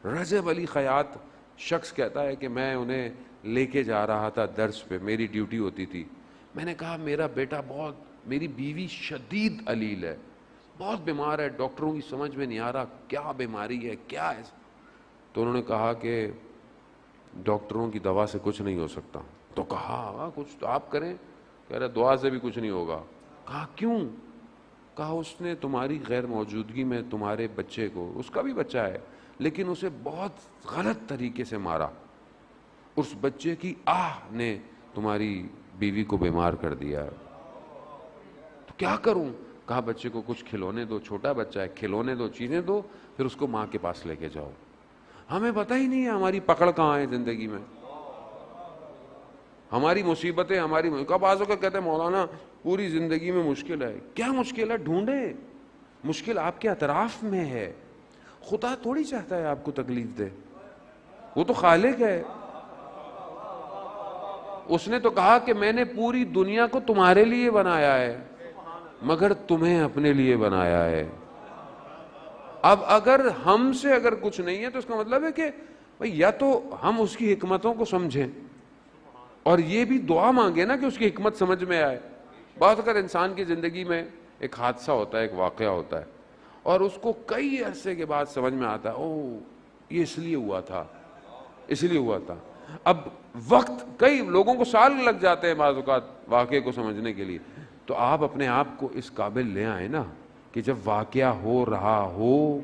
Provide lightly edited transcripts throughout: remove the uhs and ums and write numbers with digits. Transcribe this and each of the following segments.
رجب علی خیاط شخص کہتا ہے کہ میں انہیں لے کے جا رہا تھا درس پہ، میری ڈیوٹی ہوتی تھی. میں نے کہا میرا بیٹا میری بیوی شدید علیل ہے، بہت بیمار ہے، ڈاکٹروں کی سمجھ میں نہیں آ رہا کیا بیماری ہے کیا ہے. تو انہوں نے کہا کہ ڈاکٹروں کی دوا سے کچھ نہیں ہو سکتا. تو کہا کچھ تو آپ کریں. کہہ رہا دعا سے بھی کچھ نہیں ہوگا. کہا کیوں؟ کہا اس نے تمہاری غیر موجودگی میں تمہارے بچے کو، اس کا بھی بچہ ہے لیکن اسے بہت غلط طریقے سے مارا، اس بچے کی آہ نے تمہاری بیوی کو بیمار کر دیا. تو کیا کروں؟ کہا بچے کو کچھ کھلونے دو، چھوٹا بچہ ہے، کھلونے دو، چیزیں دو، پھر اس کو ماں کے پاس لے کے جاؤ. ہمیں پتہ ہی نہیں ہے ہماری پکڑ کہاں ہے زندگی میں، ہماری مصیبتیں کب آزوں کا کہتے ہیں مولانا پوری زندگی میں مشکل ہے. کیا مشکل ہے؟ ڈھونڈیں. مشکل آپ کے اطراف میں ہے. خدا تھوڑی چاہتا ہے آپ کو تکلیف دے، وہ تو خالق ہے. اس نے تو کہا کہ میں نے پوری دنیا کو تمہارے لیے بنایا ہے مگر تمہیں اپنے لیے بنایا ہے. اب اگر ہم سے اگر کچھ نہیں ہے تو اس کا مطلب ہے کہ بھئی یا تو ہم اس کی حکمتوں کو سمجھیں اور یہ بھی دعا مانگے نا کہ اس کی حکمت سمجھ میں آئے. بات اگر انسان کی زندگی میں ایک حادثہ ہوتا ہے، ایک واقعہ ہوتا ہے اور اس کو کئی عرصے کے بعد سمجھ میں آتا ہے او یہ اس لیے ہوا تھا، اس لیے ہوا تھا. اب وقت کئی لوگوں کو سال لگ جاتے ہیں بعض اوقات واقعے کو سمجھنے کے لیے. تو آپ اپنے آپ کو اس قابل لے آئیں نا کہ جب واقعہ ہو رہا ہو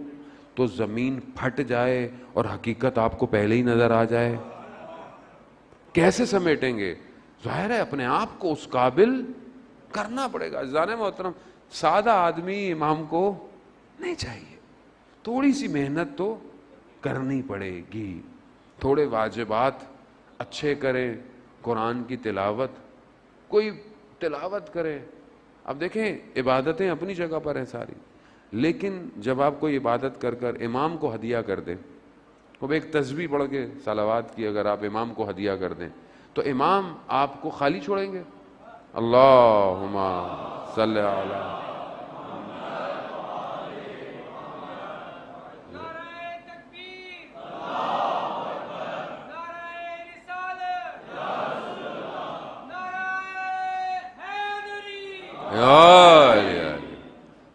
تو زمین پھٹ جائے اور حقیقت آپ کو پہلے ہی نظر آ جائے. کیسے سمیٹیں گے؟ ظاہر ہے اپنے آپ کو اس قابل کرنا پڑے گا. عزیزان محترم سادہ آدمی امام کو نہیں چاہیے، تھوڑی سی محنت تو کرنی پڑے گی. تھوڑے واجبات اچھے کریں، قرآن کی تلاوت، کوئی تلاوت کرے. اب دیکھیں عبادتیں اپنی جگہ پر ہیں ساری، لیکن جب آپ کوئی عبادت کر کر امام کو ہدیہ کر دیں، وہ ایک تسبیح پڑھ کے صلوات کی اگر آپ امام کو ہدیہ کر دیں تو امام آپ کو خالی چھوڑیں گے؟ اللہم صلی علی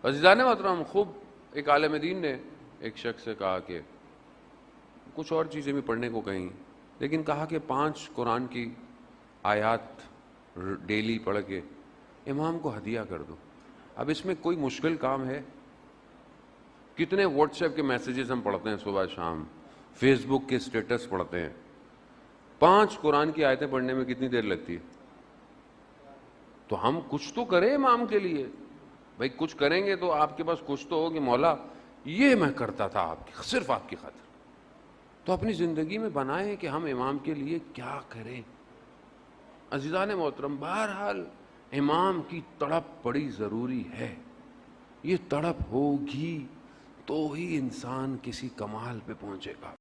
عزیزان محترم. خوب ایک عالم دین نے ایک شخص سے کہا کہ کچھ اور چیزیں بھی پڑھنے کو کہیں، لیکن کہا کہ 5 قرآن کی آیات ڈیلی پڑھ کے امام کو ہدیہ کر دو. اب اس میں کوئی مشکل کام ہے؟ کتنے واٹس ایپ کے میسیجز ہم پڑھتے ہیں صبح شام، فیس بک کے سٹیٹس پڑھتے ہیں. 5 قرآن کی آیتیں پڑھنے میں کتنی دیر لگتی ہے؟ تو ہم کچھ تو کریں امام کے لیے. بھائی کچھ کریں گے تو آپ کے پاس کچھ تو ہو کہ مولا یہ میں کرتا تھا آپ کی صرف آپ کی خاطر. تو اپنی زندگی میں بنائیں کہ ہم امام کے لیے کیا کریں. عزیزان محترم بہرحال امام کی تڑپ بڑی ضروری ہے. یہ تڑپ ہوگی تو ہی انسان کسی کمال پہ پہنچے گا.